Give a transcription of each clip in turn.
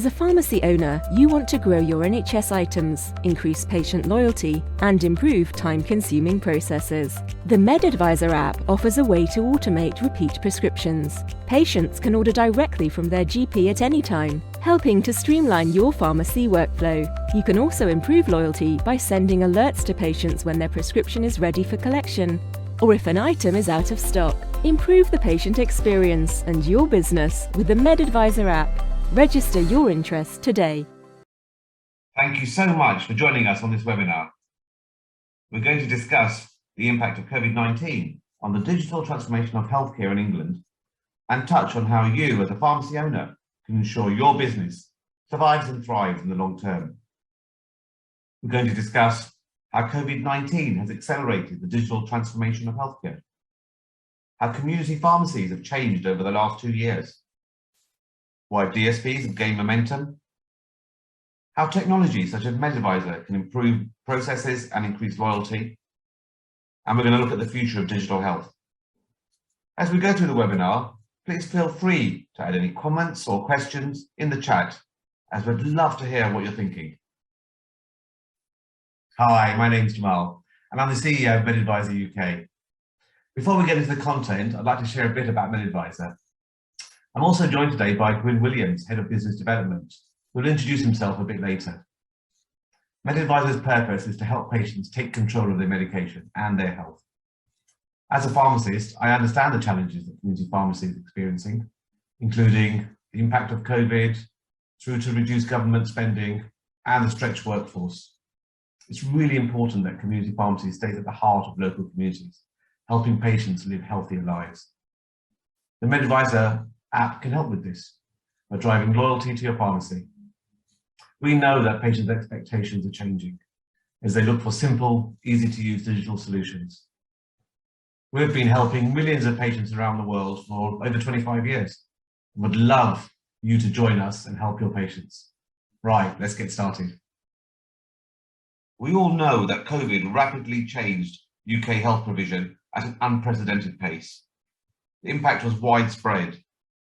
As a pharmacy owner, you want to grow your NHS items, increase patient loyalty, and improve time-consuming processes. The MedAdvisor app offers a way to automate repeat prescriptions. Patients can order directly from their GP at any time, helping to streamline your pharmacy workflow. You can also improve loyalty by sending alerts to patients when their prescription is ready for collection, or if an item is out of stock. Improve the patient experience and your business with the MedAdvisor app. Register your interest today. Thank you so much for joining us on this webinar. We're going to discuss the impact of COVID-19 on the digital transformation of healthcare in England and touch on how you, as a pharmacy owner, can ensure your business survives and thrives in the long term. We're going to discuss how COVID-19 has accelerated the digital transformation of healthcare, how community pharmacies have changed over the last 2 years, why DSPs have gained momentum, how technology such as MedAdvisor can improve processes and increase loyalty, and we're going to look at the future of digital health. As we go through the webinar, please feel free to add any comments or questions in the chat, as we'd love to hear what you're thinking. Hi, my name's Jamal, and I'm the CEO of MedAdvisor UK. Before we get into the content, I'd like to share a bit about MedAdvisor. I'm also joined today by Gwyn Williams, Head of Business Development, who will introduce himself a bit later. MedAdvisor's purpose is to help patients take control of their medication and their health. As a pharmacist, I understand the challenges that community pharmacy is experiencing, including the impact of COVID, through to reduced government spending and the stretched workforce. It's really important that community pharmacy stays at the heart of local communities, helping patients live healthier lives. The MedAdvisor app can help with this by driving loyalty to your pharmacy. We know that patients' expectations are changing as they look for simple, easy to use digital solutions. We've been helping millions of patients around the world for over 25 years. Would love you to join us and help your patients. Right, let's get started. We all know that COVID rapidly changed UK health provision at an unprecedented pace. The impact was widespread,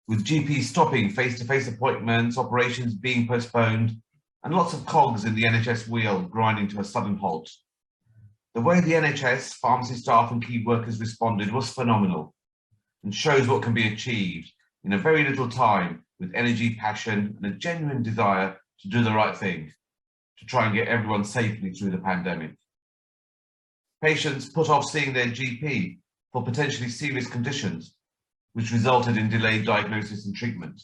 with GPs stopping face-to-face appointments, operations being postponed, and lots of cogs in the NHS wheel grinding to a sudden halt. The way the NHS, pharmacy staff and key workers responded was phenomenal and shows what can be achieved in a very little time with energy, passion, and a genuine desire to do the right thing, to try and get everyone safely through the pandemic. Patients put off seeing their GP for potentially serious conditions, which resulted in delayed diagnosis and treatment.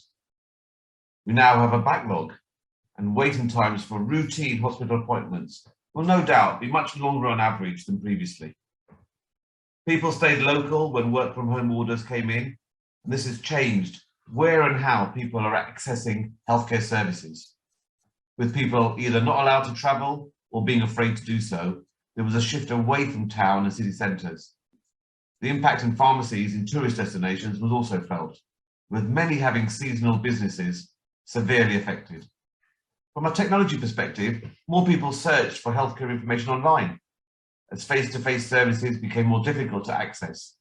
We now have a backlog, and waiting times for routine hospital appointments will no doubt be much longer on average than previously. People stayed local when work from home orders came in, and this has changed where and how people are accessing healthcare services. With people either not allowed to travel or being afraid to do so, there was a shift away from town and city centres. The impact in pharmacies in tourist destinations was also felt, with many having seasonal businesses severely affected. From a technology perspective, more people searched for healthcare information online, as face-to-face services became more difficult to access.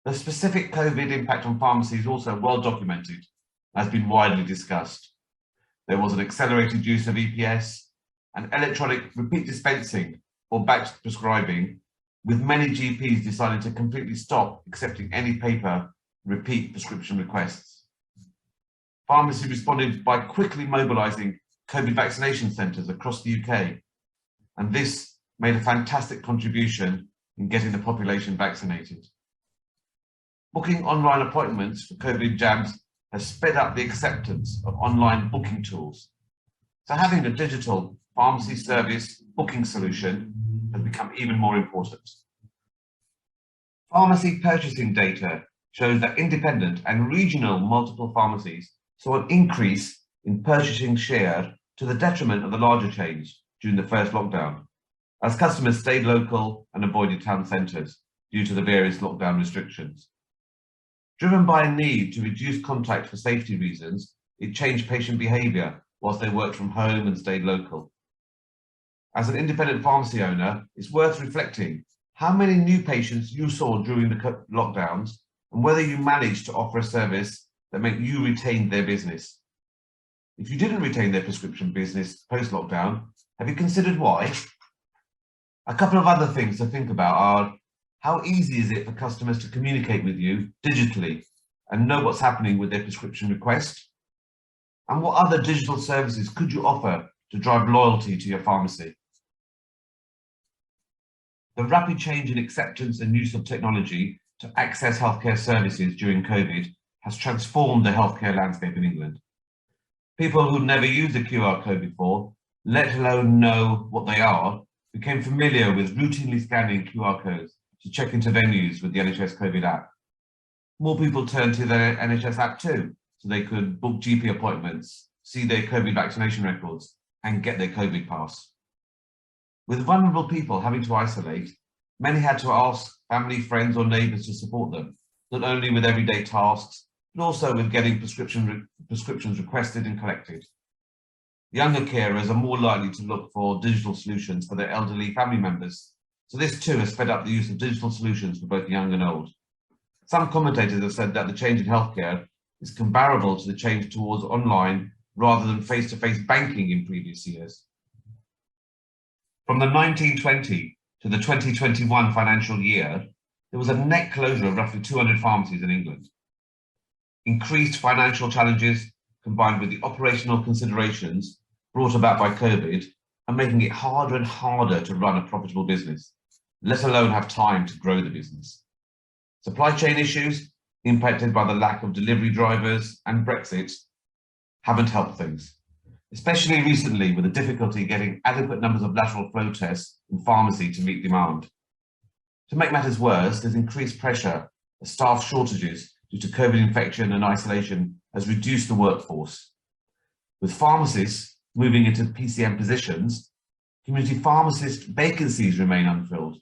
The specific COVID impact on pharmacy is also well documented, has been widely discussed. There was an accelerated use of EPS and electronic repeat dispensing or batch prescribing, with many GPs deciding to completely stop accepting any paper repeat prescription requests. Pharmacy responded by quickly mobilising COVID vaccination centres across the UK, and this made a fantastic contribution in getting the population vaccinated. Booking online appointments for COVID jabs has sped up the acceptance of online booking tools. So having a digital pharmacy service booking solution has become even more important. Pharmacy purchasing data shows that independent and regional multiple pharmacies saw an increase in purchasing share to the detriment of the larger chains during the first lockdown, as customers stayed local and avoided town centres due to the various lockdown restrictions. Driven by a need to reduce contact for safety reasons, it changed patient behaviour whilst they worked from home and stayed local. As an independent pharmacy owner, it's worth reflecting how many new patients you saw during the lockdowns and whether you managed to offer a service that meant you retained their business. If you didn't retain their prescription business post-lockdown, have you considered why? A couple of other things to think about are, how easy is it for customers to communicate with you digitally and know what's happening with their prescription request? And what other digital services could you offer to drive loyalty to your pharmacy? The rapid change in acceptance and use of technology to access healthcare services during COVID has transformed the healthcare landscape in England. People who'd never used a QR code before, let alone know what they are, became familiar with routinely scanning QR codes to check into venues with the NHS COVID app. More people turned to their NHS app too, so they could book GP appointments, see their COVID vaccination records, and get their COVID pass. With vulnerable people having to isolate, many had to ask family, friends, or neighbours to support them, not only with everyday tasks, but also with getting prescriptions requested and collected. Younger carers are more likely to look for digital solutions for their elderly family members, so this too has sped up the use of digital solutions for both young and old. Some commentators have said that the change in healthcare is comparable to the change towards online rather than face-to-face banking in previous years. From the 1920 to the 2021 financial year, there was a net closure of roughly 200 pharmacies in England. Increased financial challenges combined with the operational considerations brought about by COVID are making it harder and harder to run a profitable business, let alone have time to grow the business. Supply chain issues, impacted by the lack of delivery drivers and Brexit, haven't helped things, especially recently with the difficulty getting adequate numbers of lateral flow tests in pharmacy to meet demand. To make matters worse, there's increased pressure as staff shortages due to COVID infection and isolation has reduced the workforce. With pharmacists moving into PCM positions, community pharmacist vacancies remain unfilled.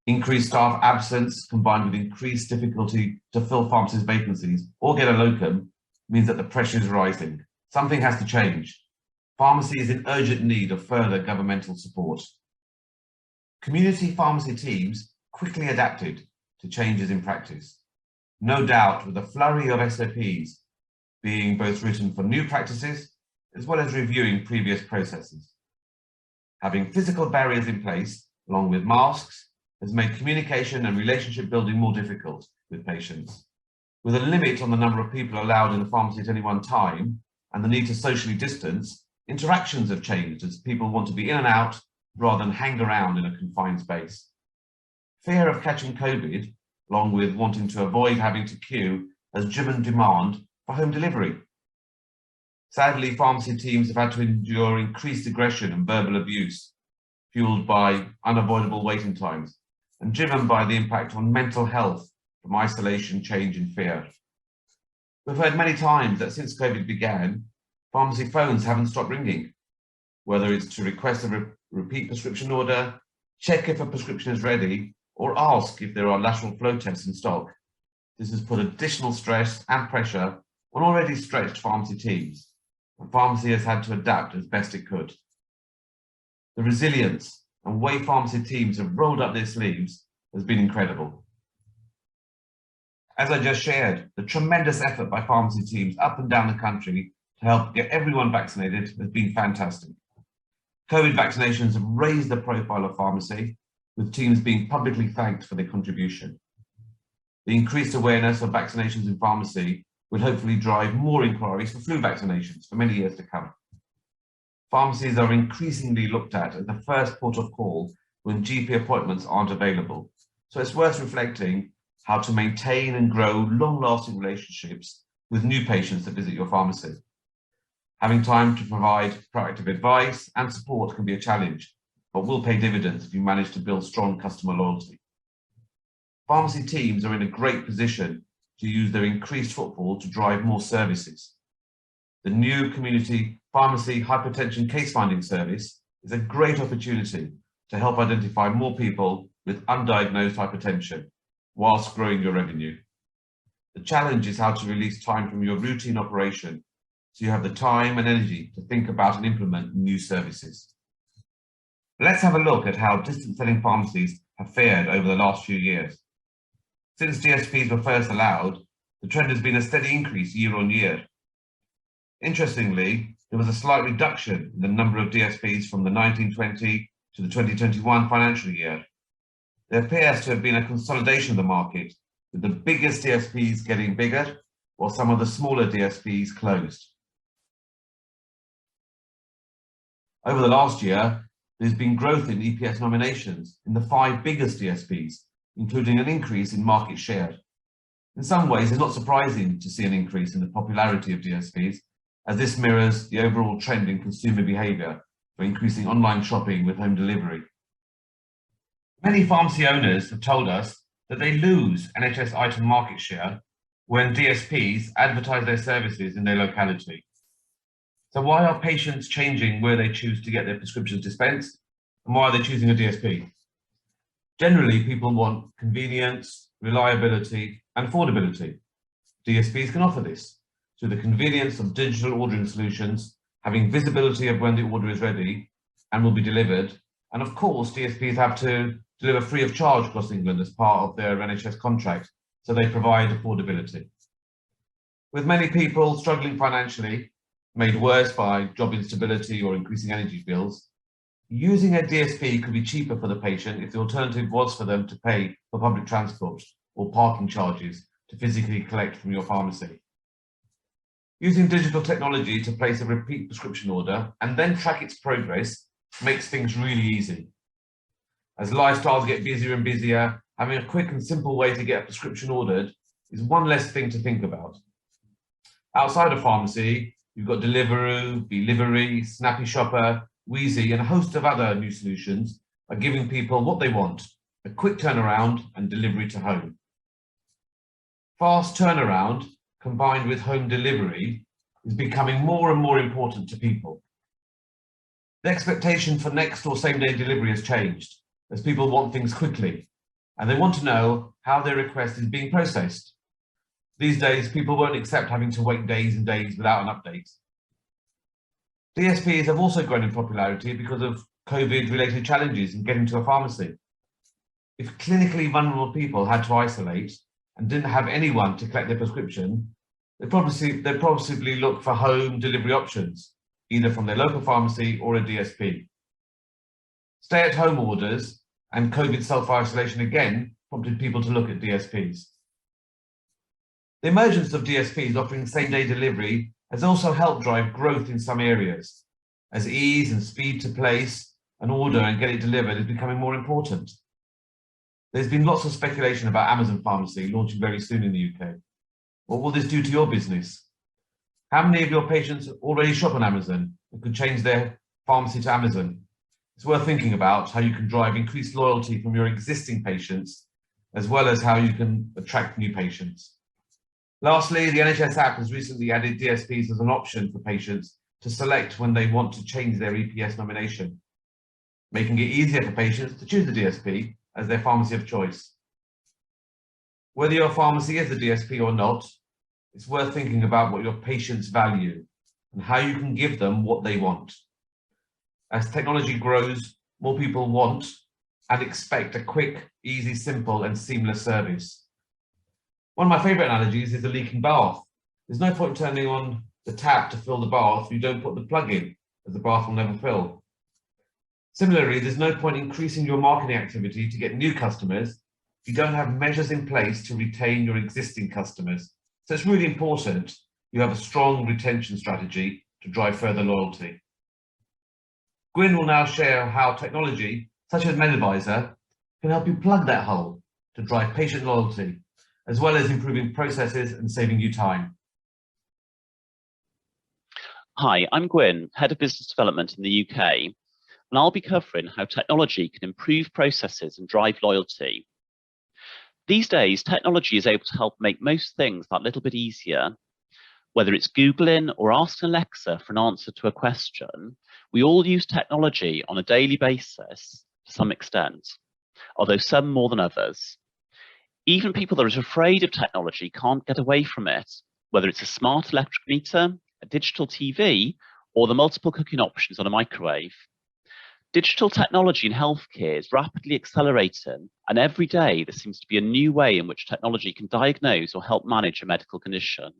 Increased staff absence combined with increased difficulty to fill pharmacist vacancies or get a locum means that the pressure is rising. Something has to change. Pharmacy is in urgent need of further governmental support. Community pharmacy teams quickly adapted to changes in practice, no doubt with a flurry of SOPs being both written for new practices as well as reviewing previous processes. Having physical barriers in place, along with masks, has made communication and relationship building more difficult with patients. With a limit on the number of people allowed in the pharmacy at any one time and the need to socially distance, interactions have changed as people want to be in and out rather than hang around in a confined space. Fear of catching COVID, along with wanting to avoid having to queue, has driven demand for home delivery. Sadly, pharmacy teams have had to endure increased aggression and verbal abuse, fueled by unavoidable waiting times and driven by the impact on mental health from isolation, change and fear. We've heard many times that since COVID began, pharmacy phones haven't stopped ringing, whether it's to request a repeat prescription order, check if a prescription is ready, or ask if there are lateral flow tests in stock. This has put additional stress and pressure on already stretched pharmacy teams, and pharmacy has had to adapt as best it could. The resilience and way pharmacy teams have rolled up their sleeves has been incredible. As I just shared, the tremendous effort by pharmacy teams up and down the country to help get everyone vaccinated has been fantastic. COVID vaccinations have raised the profile of pharmacy, with teams being publicly thanked for their contribution. The increased awareness of vaccinations in pharmacy will hopefully drive more inquiries for flu vaccinations for many years to come. Pharmacies are increasingly looked at as the first port of call when GP appointments aren't available, so it's worth reflecting how to maintain and grow long-lasting relationships with new patients that visit your pharmacy. Having time to provide proactive advice and support can be a challenge, but will pay dividends if you manage to build strong customer loyalty. Pharmacy teams are in a great position to use their increased footfall to drive more services. The new community pharmacy hypertension case finding service is a great opportunity to help identify more people with undiagnosed hypertension whilst growing your revenue. The challenge is how to release time from your routine operation so you have the time and energy to think about and implement new services. Let's have a look at how distance selling pharmacies have fared over the last few years. Since DSPs were first allowed, the trend has been a steady increase year on year. Interestingly, there was a slight reduction in the number of DSPs from the 1920 to the 2021 financial year. There appears to have been a consolidation of the market, with the biggest DSPs getting bigger, while some of the smaller DSPs closed. Over the last year, there's been growth in EPS nominations in the 5 biggest DSPs, including an increase in market share. In some ways, it's not surprising to see an increase in the popularity of DSPs, as this mirrors the overall trend in consumer behaviour for increasing online shopping with home delivery. Many pharmacy owners have told us that they lose NHS item market share when DSPs advertise their services in their locality. So why are patients changing where they choose to get their prescriptions dispensed, and why are they choosing a DSP? Generally, people want convenience, reliability, and affordability. DSPs can offer this through the convenience of digital ordering solutions, having visibility of when the order is ready and will be delivered. And of course, DSPs have to deliver free of charge across England as part of their NHS contract, so they provide affordability. With many people struggling financially, made worse by job instability or increasing energy bills, using a DSP could be cheaper for the patient if the alternative was for them to pay for public transport or parking charges to physically collect from your pharmacy. Using digital technology to place a repeat prescription order and then track its progress makes things really easy. As lifestyles get busier and busier, having a quick and simple way to get a prescription ordered is one less thing to think about. Outside of pharmacy, you've got Deliveroo, Delivery, Snappy Shopper, Wheezy, and a host of other new solutions are giving people what they want: a quick turnaround and delivery to home. Fast turnaround combined with home delivery is becoming more and more important to people. The expectation for next or same day delivery has changed, as people want things quickly, and they want to know how their request is being processed. These days, people won't accept having to wait days and days without an update. DSPs have also grown in popularity because of COVID-related challenges in getting to a pharmacy. If clinically vulnerable people had to isolate and didn't have anyone to collect their prescription, they'd possibly look for home delivery options, either from their local pharmacy or a DSP. Stay-at-home orders and COVID self-isolation again prompted people to look at DSPs. The emergence of DSPs offering same-day delivery has also helped drive growth in some areas, as ease and speed to place an order and get it delivered is becoming more important. There's been lots of speculation about Amazon Pharmacy launching very soon in the UK. What will this do to your business? How many of your patients already shop on Amazon and could change their pharmacy to Amazon? It's worth thinking about how you can drive increased loyalty from your existing patients, as well as how you can attract new patients. Lastly, the NHS app has recently added DSPs as an option for patients to select when they want to change their EPS nomination, making it easier for patients to choose the DSP as their pharmacy of choice. Whether your pharmacy is a DSP or not, it's worth thinking about what your patients value and how you can give them what they want. As technology grows, more people want and expect a quick, easy, simple, and seamless service. One of my favourite analogies is a leaking bath. There's no point turning on the tap to fill the bath if you don't put the plug in, as the bath will never fill. Similarly, there's no point increasing your marketing activity to get new customers if you don't have measures in place to retain your existing customers. So it's really important you have a strong retention strategy to drive further loyalty. Gwyn will now share how technology, such as MedAdvisor, can help you plug that hole to drive patient loyalty, as well as improving processes and saving you time. Hi, I'm Gwyn, Head of Business Development in the UK, and I'll be covering how technology can improve processes and drive loyalty. These days, technology is able to help make most things that little bit easier. Whether it's Googling or asking Alexa for an answer to a question, we all use technology on a daily basis to some extent, although some more than others. Even people that are afraid of technology can't get away from it, whether it's a smart electric meter, a digital TV, or the multiple cooking options on a microwave. Digital technology in healthcare is rapidly accelerating, and every day there seems to be a new way in which technology can diagnose or help manage a medical condition.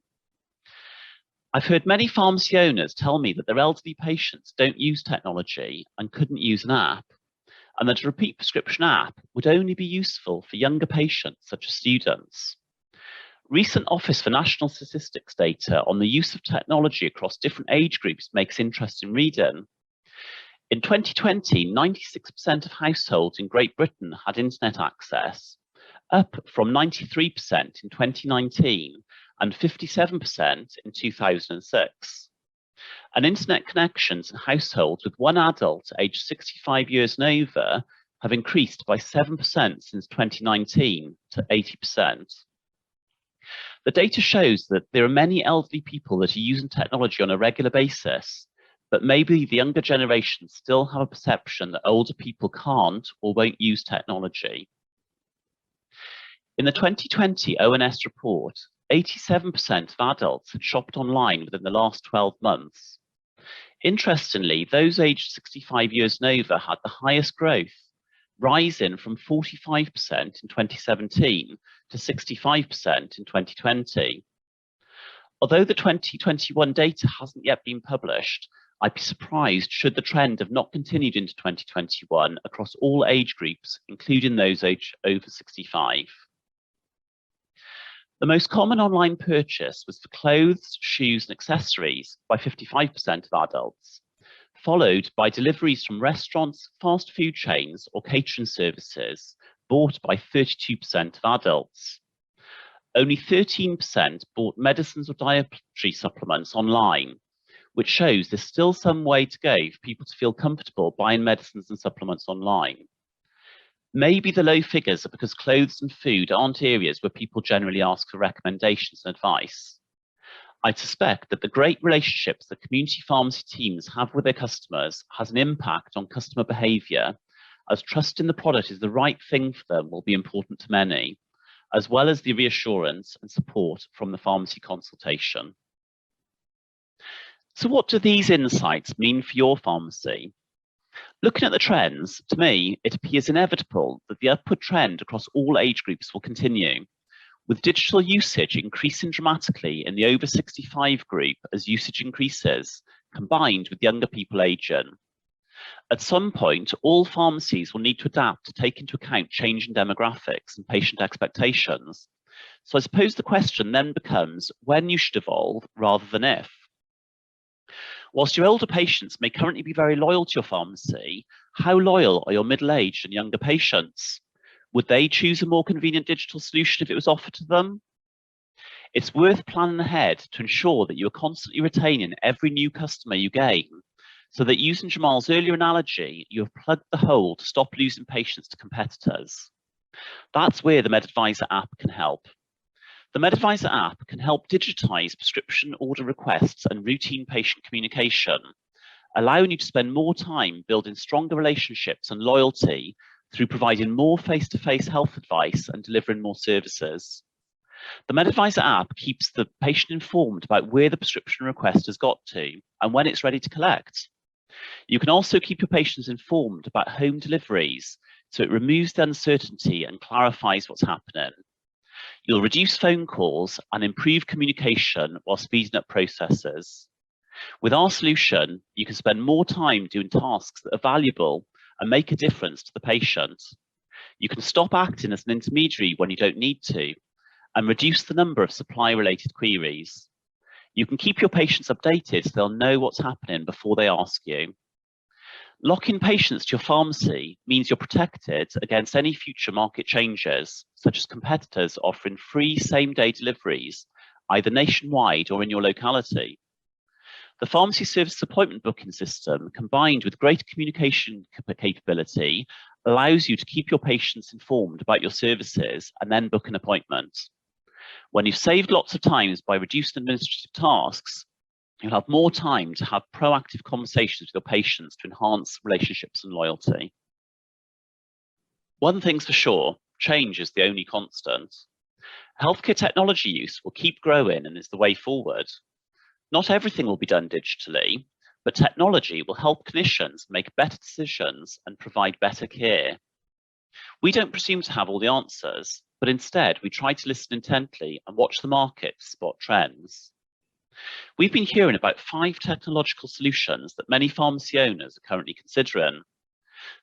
I've heard many pharmacy owners tell me that their elderly patients don't use technology and couldn't use an app, and that a repeat prescription app would only be useful for younger patients, such as students. Recent Office for National Statistics data on the use of technology across different age groups makes interesting reading. In 2020, 96% of households in Great Britain had internet access, up from 93% in 2019 and 57% in 2006. And internet connections in households with one adult aged 65 years and over have increased by 7% since 2019 to 80%. The data shows that there are many elderly people that are using technology on a regular basis, but maybe the younger generation still have a perception that older people can't or won't use technology. In the 2020 ONS report, 87% of adults had shopped online within the last 12 months. Interestingly, those aged 65 years and over had the highest growth, rising from 45% in 2017 to 65% in 2020. Although the 2021 data hasn't yet been published, I'd be surprised should the trend have not continued into 2021 across all age groups, including those aged over 65. The most common online purchase was for clothes, shoes, and accessories by 55% of adults, followed by deliveries from restaurants, fast food chains, or catering services, bought by 32% of adults. Only 13% bought medicines or dietary supplements online, which shows there's still some way to go for people to feel comfortable buying medicines and supplements online. Maybe the low figures are because clothes and food aren't areas where people generally ask for recommendations and advice. I suspect that the great relationships that community pharmacy teams have with their customers has an impact on customer behaviour, as trust in the product is the right thing for them will be important to many, as well as the reassurance and support from the pharmacy consultation. So what do these insights mean for your pharmacy? Looking at the trends, to me, it appears inevitable that the upward trend across all age groups will continue, with digital usage increasing dramatically in the over 65 group as usage increases, combined with younger people aging. At some point, all pharmacies will need to adapt to take into account changing demographics and patient expectations. So I suppose the question then becomes when you should evolve rather than if. Whilst your older patients may currently be very loyal to your pharmacy, how loyal are your middle-aged and younger patients? Would they choose a more convenient digital solution if it was offered to them? It's worth planning ahead to ensure that you are constantly retaining every new customer you gain, so that using Jamal's earlier analogy, you have plugged the hole to stop losing patients to competitors. That's where the MedAdvisor app can help. The MedAdvisor app can help digitize prescription order requests and routine patient communication, allowing you to spend more time building stronger relationships and loyalty through providing more face-to-face health advice and delivering more services. The MedAdvisor app keeps the patient informed about where the prescription request has got to and when it's ready to collect. You can also keep your patients informed about home deliveries, so it removes the uncertainty and clarifies what's happening. You'll reduce phone calls and improve communication while speeding up processes. With our solution, you can spend more time doing tasks that are valuable and make a difference to the patient. You can stop acting as an intermediary when you don't need to, and reduce the number of supply-related queries. You can keep your patients updated so they'll know what's happening before they ask you. Locking patients to your pharmacy means you're protected against any future market changes, such as competitors offering free same-day deliveries, either nationwide or in your locality. The pharmacy service appointment booking system, combined with greater communication capability, allows you to keep your patients informed about your services and then book an appointment. When you've saved lots of time by reducing administrative tasks, you'll have more time to have proactive conversations with your patients to enhance relationships and loyalty. One thing's for sure, change is the only constant. Healthcare technology use will keep growing and is the way forward. Not everything will be done digitally, but technology will help clinicians make better decisions and provide better care. We don't presume to have all the answers, but instead we try to listen intently and watch the market to spot trends. We've been hearing about 5 technological solutions that many pharmacy owners are currently considering.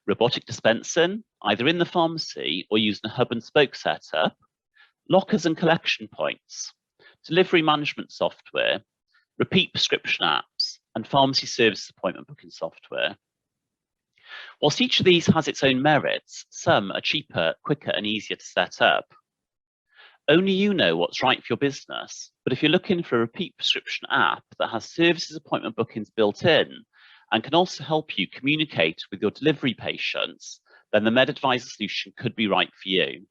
Robotic dispensing, either in the pharmacy or using a hub and spoke setup, lockers and collection points, delivery management software, repeat prescription apps, and pharmacy service appointment booking software. Whilst each of these has its own merits, some are cheaper, quicker, and easier to set up. Only you know what's right for your business, but if you're looking for a repeat prescription app that has services appointment bookings built in and can also help you communicate with your delivery patients, then the MedAdvisor solution could be right for you.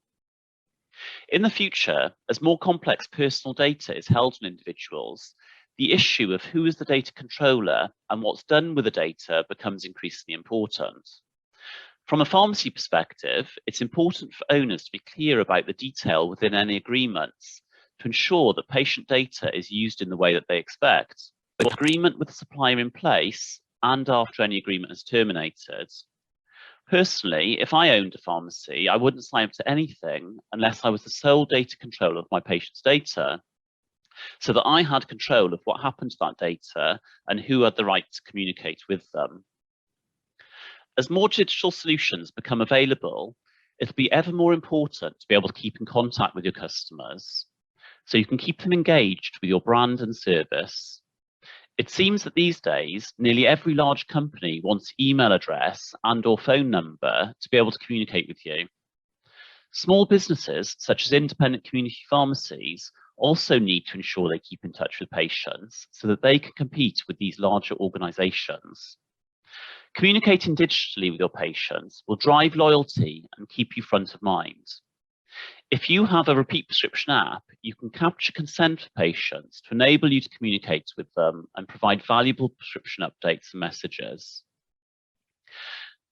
In the future, as more complex personal data is held on individuals, the issue of who is the data controller and what's done with the data becomes increasingly important. From a pharmacy perspective, it's important for owners to be clear about the detail within any agreements to ensure that patient data is used in the way that they expect, with agreement with the supplier in place and after any agreement is terminated. Personally, if I owned a pharmacy, I wouldn't sign up to anything unless I was the sole data controller of my patient's data, so that I had control of what happened to that data and who had the right to communicate with them. As more digital solutions become available, it'll be ever more important to be able to keep in contact with your customers, so you can keep them engaged with your brand and service. It seems that these days, nearly every large company wants email address and/or phone number to be able to communicate with you. Small businesses, such as independent community pharmacies, also need to ensure they keep in touch with patients so that they can compete with these larger organizations. Communicating digitally with your patients will drive loyalty and keep you front of mind. If you have a repeat prescription app, you can capture consent for patients to enable you to communicate with them and provide valuable prescription updates and messages.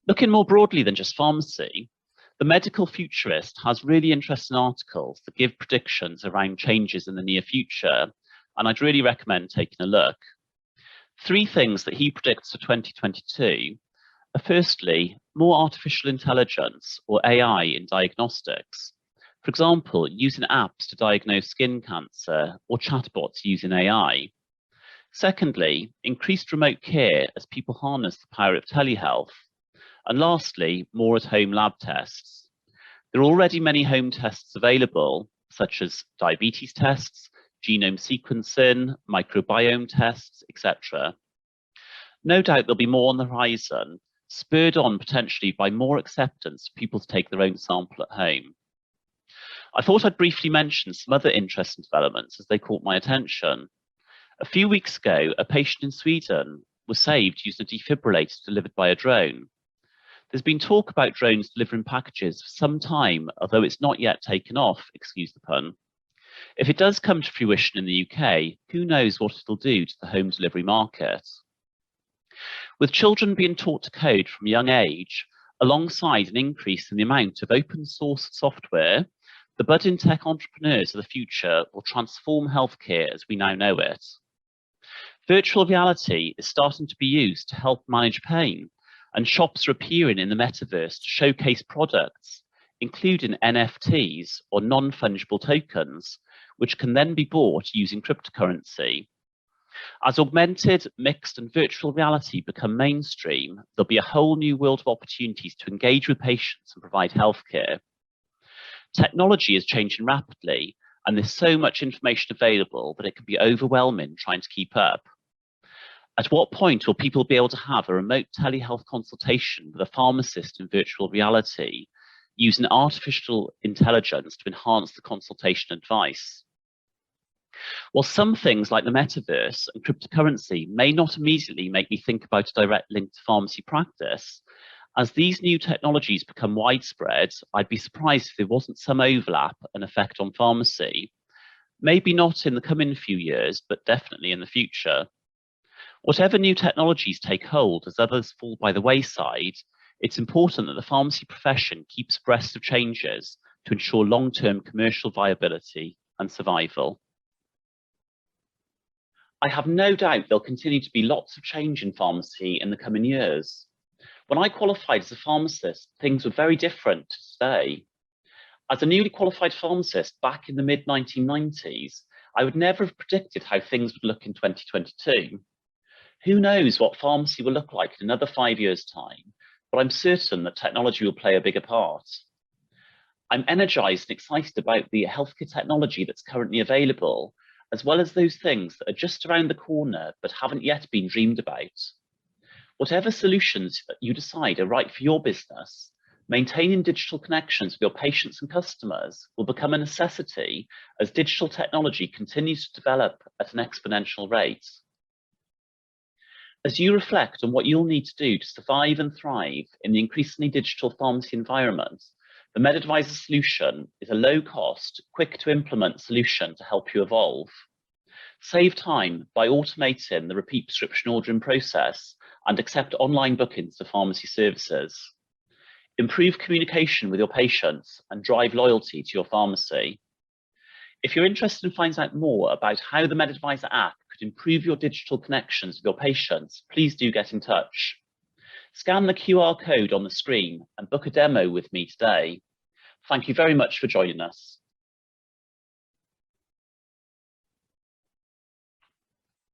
Looking more broadly than just pharmacy, the Medical Futurist has really interesting articles that give predictions around changes in the near future, and I'd really recommend taking a look. 3 things that he predicts for 2022 are firstly, more artificial intelligence or AI in diagnostics. For example, using apps to diagnose skin cancer or chatbots using AI. Secondly, increased remote care as people harness the power of telehealth. And lastly, more at-home lab tests. There are already many home tests available, such as diabetes tests, genome sequencing, microbiome tests, etc. No doubt there'll be more on the horizon, spurred on potentially by more acceptance for people to take their own sample at home. I thought I'd briefly mention some other interesting developments as they caught my attention. A few weeks ago, a patient in Sweden was saved using a defibrillator delivered by a drone. There's been talk about drones delivering packages for some time, although it's not yet taken off, excuse the pun. If it does come to fruition in the UK, who knows what it'll do to the home delivery market. With children being taught to code from a young age, alongside an increase in the amount of open source software, the budding tech entrepreneurs of the future will transform healthcare as we now know it. Virtual reality is starting to be used to help manage pain, and shops are appearing in the metaverse to showcase products, including NFTs or non-fungible tokens, which can then be bought using cryptocurrency. As augmented, mixed, and virtual reality become mainstream, there'll be a whole new world of opportunities to engage with patients and provide healthcare. Technology is changing rapidly, and there's so much information available that it can be overwhelming trying to keep up. At what point will people be able to have a remote telehealth consultation with a pharmacist in virtual reality, using artificial intelligence to enhance the consultation advice? While some things like the metaverse and cryptocurrency may not immediately make me think about a direct link to pharmacy practice, as these new technologies become widespread, I'd be surprised if there wasn't some overlap and effect on pharmacy. Maybe not in the coming few years, but definitely in the future. Whatever new technologies take hold as others fall by the wayside, it's important that the pharmacy profession keeps abreast of changes to ensure long-term commercial viability and survival. I have no doubt there'll continue to be lots of change in pharmacy in the coming years. When I qualified as a pharmacist, things were very different to today. As a newly qualified pharmacist back in the mid-1990s, I would never have predicted how things would look in 2022. Who knows what pharmacy will look like in another 5 years' time, but I'm certain that technology will play a bigger part. I'm energized and excited about the healthcare technology that's currently available, as well as those things that are just around the corner but haven't yet been dreamed about. Whatever solutions that you decide are right for your business, maintaining digital connections with your patients and customers will become a necessity as digital technology continues to develop at an exponential rate. As you reflect on what you'll need to do to survive and thrive in the increasingly digital pharmacy environment, the MedAdvisor solution is a low-cost, quick-to-implement solution to help you evolve. Save time by automating the repeat prescription ordering process and accept online bookings for pharmacy services. Improve communication with your patients and drive loyalty to your pharmacy. If you're interested in finding out more about how the MedAdvisor app could improve your digital connections with your patients, please do get in touch. Scan the QR code on the screen and book a demo with me today. Thank you very much for joining us.